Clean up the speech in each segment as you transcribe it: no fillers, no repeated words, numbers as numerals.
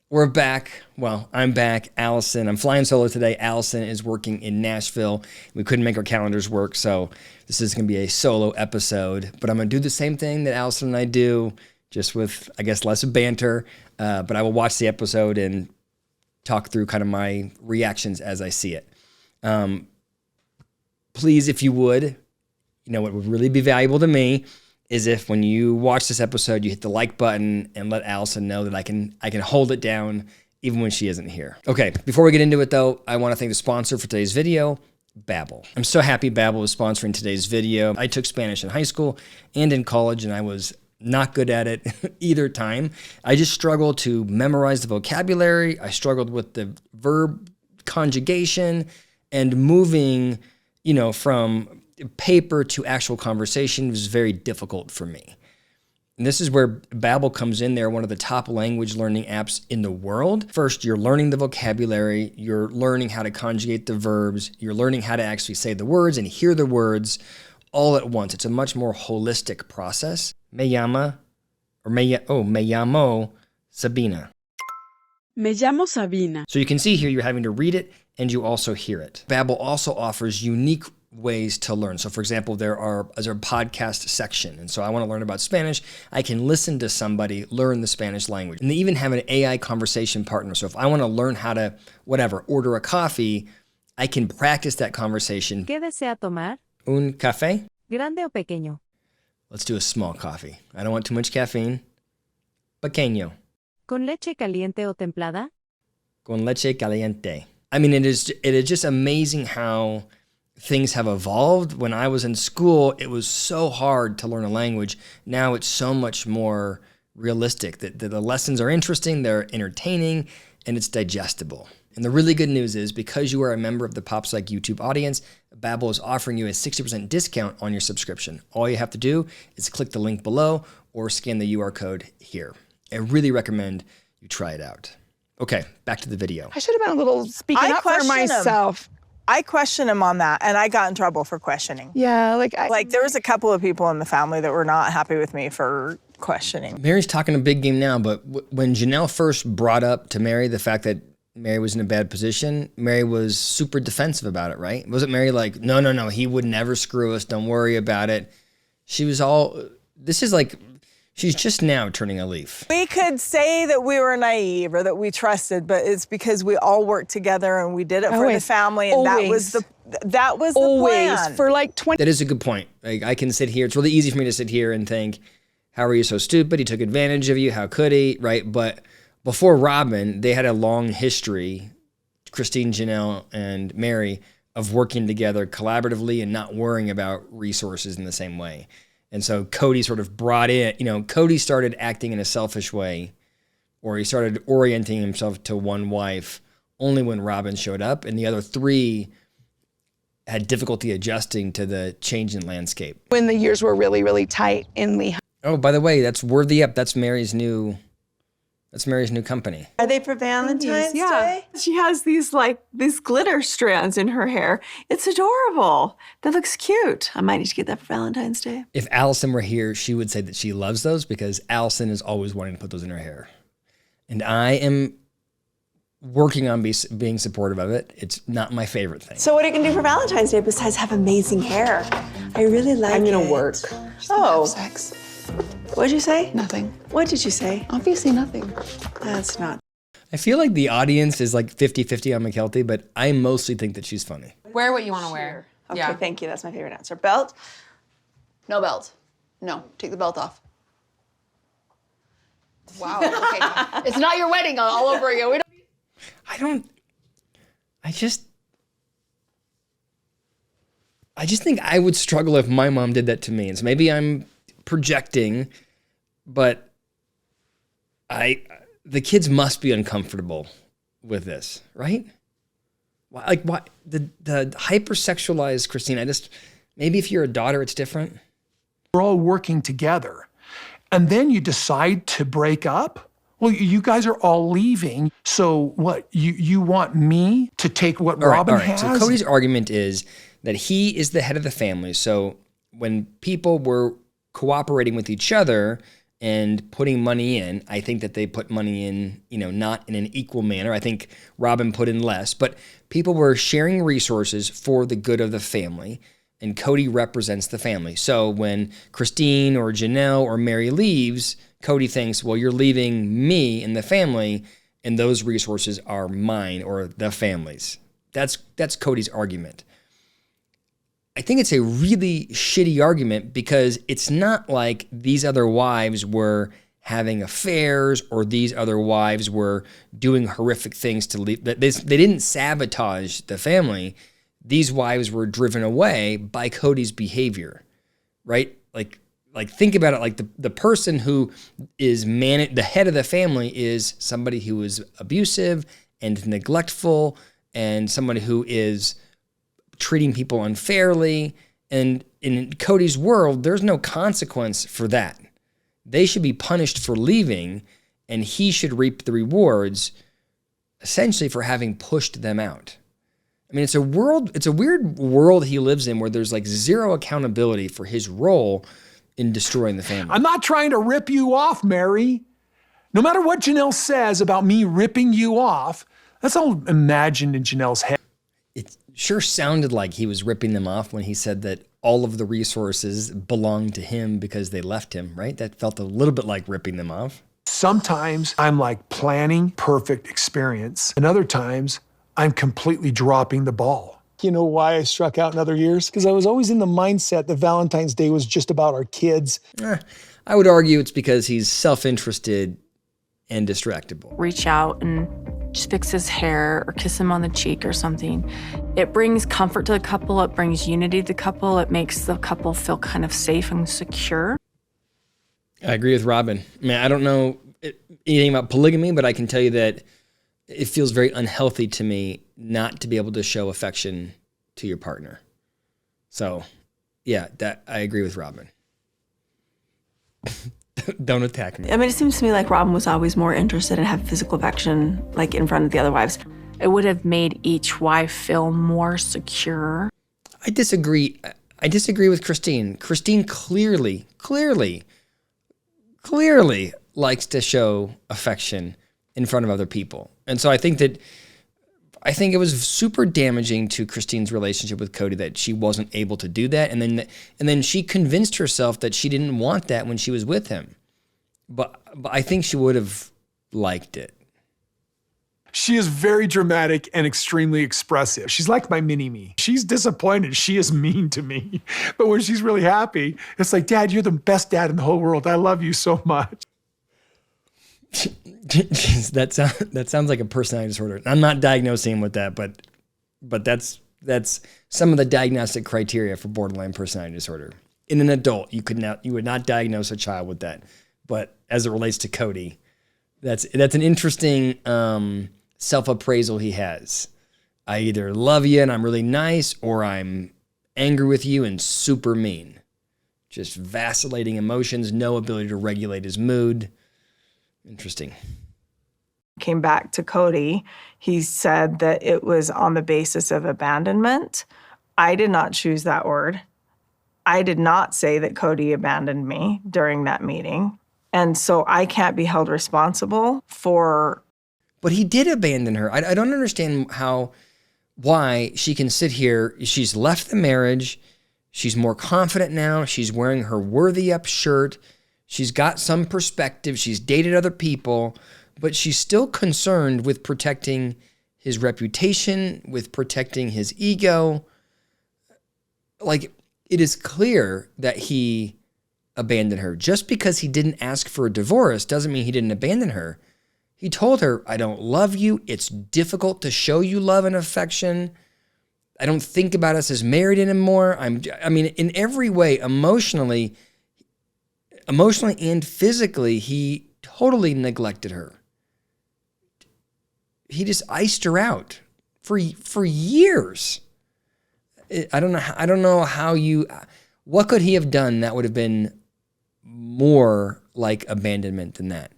We're back. Well, I'm back. Allison, I'm flying solo today. Allison is working in Nashville. We couldn't make our calendars work, so this is going to be a solo episode. But I'm going to do the same thing that Allison and I do, just with, I guess, less banter. But I will watch the episode and talk through kind of my reactions as I see it. Please, if you would, what would really be valuable to me is if when you watch this episode, you hit the like button and let Allison know that I can hold it down even when she isn't here. Okay, before we get into it though, I want to thank the sponsor for today's video, Babbel. I'm so happy Babbel is sponsoring today's video. I took Spanish in high school and in college, and I was not good at it either time. I just struggled to memorize the vocabulary. I struggled with the verb conjugation and moving, from paper to actual conversation was very difficult for me. And this is where Babbel comes in. They're one of the top language learning apps in the world. First, you're learning the vocabulary, you're learning how to conjugate the verbs, you're learning how to actually say the words and hear the words all at once. It's a much more holistic process. Me llamo Sabina. Me llamo Sabina. So you can see here, you're having to read it and you also hear it. Babbel also offers unique ways to learn. So for example, there's a podcast section. And so I want to learn about Spanish. I can listen to somebody learn the Spanish language. And they even have an AI conversation partner. So if I want to learn how to, order a coffee, I can practice that conversation. ¿Qué desea tomar? Un café? ¿Grande o pequeño? Let's do a small coffee. I don't want too much caffeine. Pequeño. ¿Con leche caliente o templada? Con leche caliente. I mean, it is just amazing how things have evolved. When I was in school, it was so hard to learn a language. Now it's so much more realistic. The lessons are interesting, they're entertaining, and it's digestible. And the really good news is, because you are a member of the PSYCH YouTube audience, Babbel is offering you a 60% discount on your subscription. All you have to do is click the link below or scan the QR code here. I really recommend you try it out. Okay, back to the video. I should have been a little speaking up for myself. I questioned him on that, and I got in trouble for questioning. Yeah, there was a couple of people in the family that were not happy with me for questioning. Meri's talking a big game now, but when Janelle first brought up to Meri the fact that Meri was in a bad position, Meri was super defensive about it, right? Wasn't Meri like, no, he would never screw us, don't worry about it? She was she's just now turning a leaf. We could say that we were naive or that we trusted, but it's because we all worked together and we did it for the family, and that was the plan. For like 20. That is a good point. Like, I can sit here, it's really easy for me to sit here and think, how are you so stupid? He took advantage of you, how could he, right? But before Robyn, they had a long history, Christine, Janelle, and Meri, of working together collaboratively and not worrying about resources in the same way. And so Kody sort of brought in, Kody started acting in a selfish way, or he started orienting himself to one wife only when Robyn showed up, and the other three had difficulty adjusting to the change in landscape. When the years were really, really tight and Oh, by the way, that's Worthy Up. That's Meri's new company. Are they for Valentine's Day? She has these glitter strands in her hair. It's adorable. That looks cute. I might need to get that for Valentine's Day. If Allison were here, she would say that she loves those because Allison is always wanting to put those in her hair. And I am working on being supportive of it. It's not my favorite thing. So what are you gonna do for Valentine's Day besides have amazing hair? I really like it. I'm gonna work. Oh. Have sex. What'd you say? Nothing. What did you say? Obviously nothing. That's not. I feel like the audience is like 50-50 on McKelty, but I mostly think that she's funny. Wear what you want to wear. Okay, thank you. That's my favorite answer. Belt? No belt. No, take the belt off. Wow, okay. It's not your wedding all over again. I just think I would struggle if my mom did that to me. And so maybe I'm projecting, but the kids must be uncomfortable with this, right? Why the hypersexualized Christine? Maybe if you're a daughter, it's different. We're all working together, and then you decide to break up. Well, you guys are all leaving, so what? You want me to take what Robyn has? So Kody's argument is that he is the head of the family. So when people were cooperating with each other and putting money in. I think that they put money in, not in an equal manner. I think Robyn put in less, but people were sharing resources for the good of the family, and Kody represents the family. So when Christine or Janelle or Meri leaves, Kody thinks, well, you're leaving me and the family, and those resources are mine or the family's. That's Kody's argument. I think it's a really shitty argument because it's not like these other wives were having affairs or these other wives were doing horrific things to leave. They didn't sabotage the family. These wives were driven away by Kody's behavior, right? Like think about it. Like the person who is the head of the family is somebody who is abusive and neglectful, and somebody who is treating people unfairly. And in Kody's world, there's no consequence for that. They should be punished for leaving, and he should reap the rewards essentially for having pushed them out. I mean, it's a weird world he lives in where there's like zero accountability for his role in destroying the family. I'm not trying to rip you off, Meri. No matter what Janelle says about me ripping you off, that's all imagined in Janelle's head. It sure sounded like he was ripping them off when he said that all of the resources belonged to him because they left him, right? That felt a little bit like ripping them off. Sometimes I'm like planning perfect experience, and other times I'm completely dropping the ball. You know why I struck out in other years? Because I was always in the mindset that Valentine's Day was just about our kids. I would argue it's because he's self-interested and distractible. Reach out and just fix his hair or kiss him on the cheek or something. It brings comfort to the couple. It brings unity to the couple. It makes the couple feel kind of safe and secure. I agree with Robyn. I mean, I don't know anything about polygamy, but I can tell you that it feels very unhealthy to me not to be able to show affection to your partner. So, yeah, that I agree with Robyn. Don't attack me. I mean, it seems to me like Robyn was always more interested in having physical affection, like in front of the other wives. It would have made each wife feel more secure. I disagree. I disagree with Christine. Christine clearly likes to show affection in front of other people. And so I think it was super damaging to Christine's relationship with Kody that she wasn't able to do that. And then she convinced herself that she didn't want that when she was with him. But I think she would have liked it. She is very dramatic and extremely expressive. She's like my mini-me. She's disappointed. She is mean to me. But when she's really happy, it's like, Dad, you're the best dad in the whole world. I love you so much. That sounds like a personality disorder. I'm not diagnosing him with that, but that's some of the diagnostic criteria for borderline personality disorder. In an adult, you would not diagnose a child with that. But as it relates to Kody, that's an interesting self-appraisal he has. I either love you and I'm really nice, or I'm angry with you and super mean. Just vacillating emotions, no ability to regulate his mood. Interesting. Came back to Kody. He said that it was on the basis of abandonment. I did not choose that word. I did not say that Kody abandoned me during that meeting. And so I can't be held responsible for... But he did abandon her. I don't understand why she can sit here. She's left the marriage. She's more confident now. She's wearing her worthy up shirt. She's got some perspective. She's dated other people, but she's still concerned with protecting his reputation, with protecting his ego. Like, it is clear that he abandoned her. Just because he didn't ask for a divorce doesn't mean he didn't abandon her. He told her, I don't love you. It's difficult to show you love and affection. I don't think about us as married anymore. I mean, in every way, emotionally and physically, he totally neglected her. He just iced her out for years. I don't know what could he have done that would have been more like abandonment than that?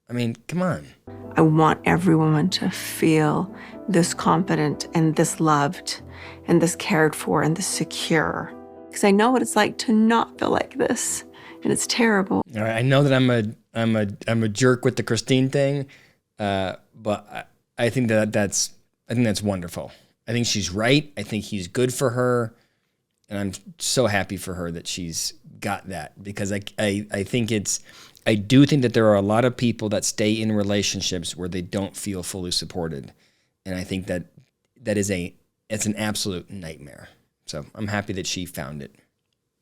I mean, come on. I want every woman to feel this confident and this loved and this cared for and this secure. Because I know what it's like to not feel like this and it's terrible. All right, I know that I'm a jerk with the Christine thing, but I think that's wonderful. I think she's right. I think he's good for her, and I'm so happy for her that she's got that, because I do think that there are a lot of people that stay in relationships where they don't feel fully supported, and I think that it's an absolute nightmare. So I'm happy that she found it.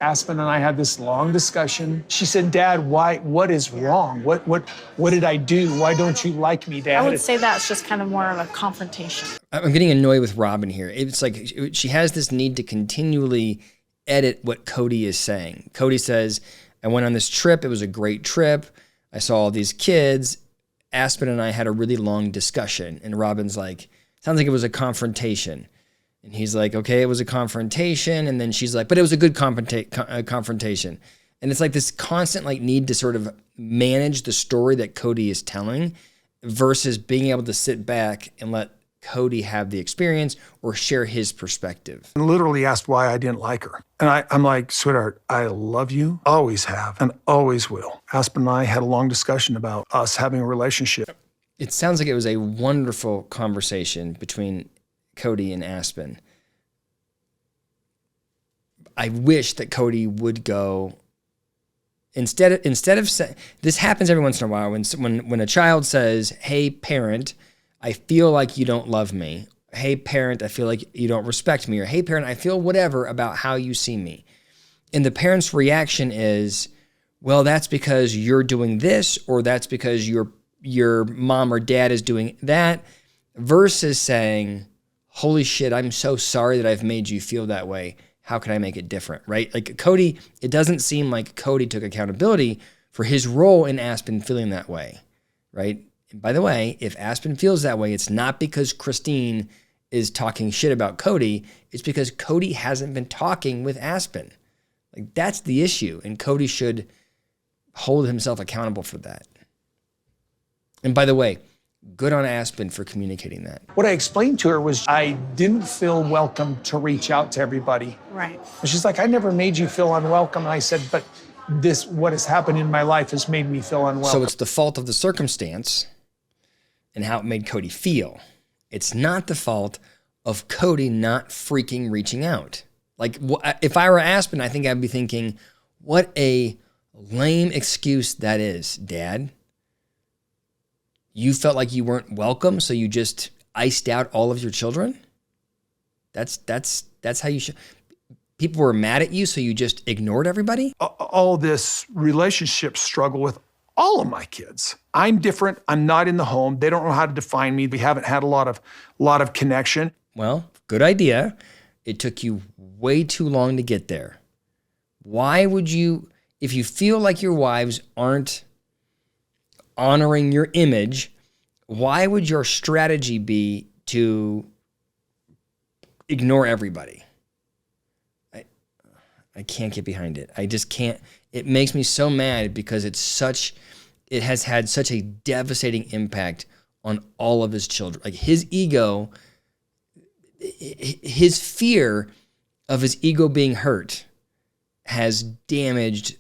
Aspyn and I had this long discussion. She said, Dad, what is wrong? What did I do? Why don't you like me, Dad? I would say that's just kind of more of a confrontation. I'm getting annoyed with Robyn here. It's like she has this need to continually edit what Kody is saying. Kody says, I went on this trip. It was a great trip. I saw all these kids. Aspyn and I had a really long discussion. And Robyn's like, sounds like it was a confrontation. And he's like, okay, it was a confrontation. And then she's like, but it was a good confrontation. And it's like this constant need to sort of manage the story that Kody is telling versus being able to sit back and let Kody have the experience or share his perspective. And literally asked why I didn't like her. And I'm like, sweetheart, I love you, always have, and always will. Aspyn and I had a long discussion about us having a relationship. It sounds like it was a wonderful conversation between Kody and Aspyn. I wish that Kody would go, instead of saying, this happens every once in a while when a child says, hey parent, I feel like you don't love me. Hey parent, I feel like you don't respect me. Or hey parent, I feel whatever about how you see me. And the parent's reaction is, well, that's because you're doing this, or that's because your mom or dad is doing that, versus saying, holy shit, I'm so sorry that I've made you feel that way. How can I make it different, right? Like Kody, it doesn't seem like Kody took accountability for his role in Aspyn feeling that way, right? And by the way, if Aspyn feels that way, it's not because Christine is talking shit about Kody. It's because Kody hasn't been talking with Aspyn. Like, that's the issue, and Kody should hold himself accountable for that. And by the way, good on Aspyn for communicating that. What I explained to her was I didn't feel welcome to reach out to everybody. Right. And she's like, I never made you feel unwelcome. And I said, but what has happened in my life has made me feel unwelcome. So it's the fault of the circumstance and how it made Kody feel. It's not the fault of Kody not freaking reaching out. Like, if I were Aspyn, I think I'd be thinking, what a lame excuse that is, Dad. You felt like you weren't welcome, so you just iced out all of your children? That's how you should. People were mad at you, so you just ignored everybody? All this relationship struggle with all of my kids. I'm different. I'm not in the home. They don't know how to define me. We haven't had a lot of connection. Well, good idea. It took you way too long to get there. Why would you, if you feel like your wives aren't honoring your image, why would your strategy be to ignore everybody? I can't get behind it. I just can't. It makes me so mad because it has had such a devastating impact on all of his children. Like, his ego, his fear of his ego being hurt has damaged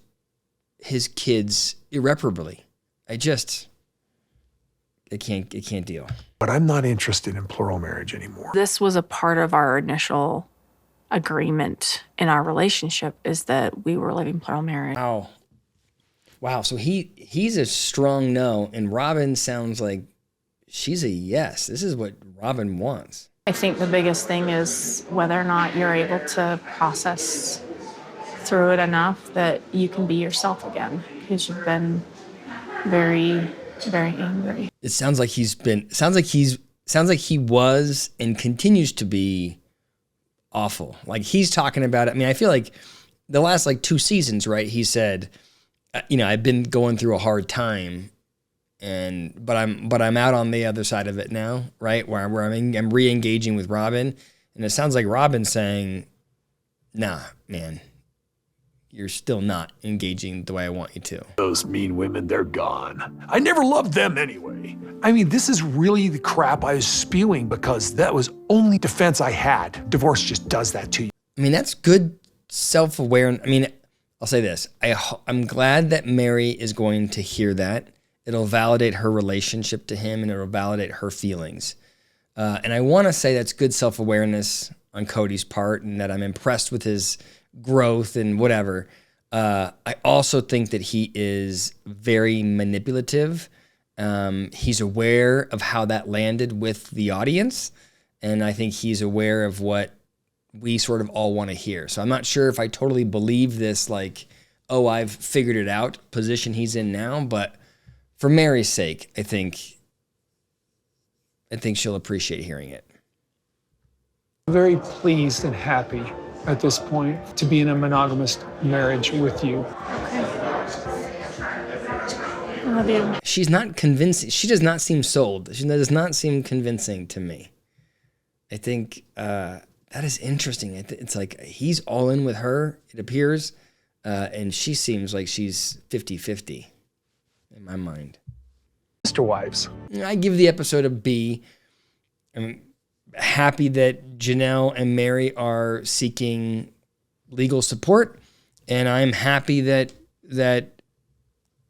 his kids irreparably. I can't deal. But I'm not interested in plural marriage anymore. This was a part of our initial agreement in our relationship, is that we were living plural marriage. Wow. So he's a strong no, and Robyn sounds like she's a yes. This is what Robyn wants. I think the biggest thing is whether or not you're able to process through it enough that you can be yourself again, because you've been very, very angry. It sounds like he was and continues to be awful. Like, he's talking about it. I mean, I feel like the last 2 seasons, right? He said, I've been going through a hard time, but I'm out on the other side of it now, right? Where I'm re-engaging with Robyn, and it sounds like Robyn's saying, nah, man, you're still not engaging the way I want you to. Those mean women, they're gone. I never loved them anyway. I mean, this is really the crap I was spewing because that was only defense I had. Divorce just does that to you. I mean, that's good self-awareness. I mean, I'll say this. I'm glad that Meri is going to hear that. It'll validate her relationship to him, and it'll validate her feelings. And I want to say that's good self-awareness on Kody's part, and that I'm impressed with his growth and whatever. I also think that he is very manipulative. He's aware of how that landed with the audience, and I think he's aware of what we sort of all want to hear. So I'm not sure if I totally believe this, like, oh, I've figured it out position he's in now, but for Meri's sake, I think she'll appreciate hearing it. I'm very pleased and happy at this point to be in a monogamous marriage with you. Okay. I love you. She's not convincing. She does not seem sold. She does not seem convincing to me. I think that is interesting. It's like he's all in with her, it appears, and she seems like she's 50-50 in my mind. Mr. Wives. I give the episode a B. I'm happy that Janelle and Meri are seeking legal support, and I'm happy that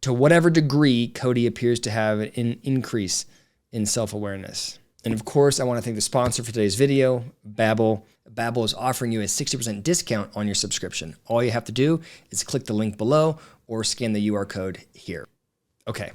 to whatever degree Kody appears to have an increase in self-awareness. And of course, I want to thank the sponsor for today's video, Babbel. Babbel is offering you a 60% discount on your subscription. All you have to do is click the link below or scan the QR code here. Okay.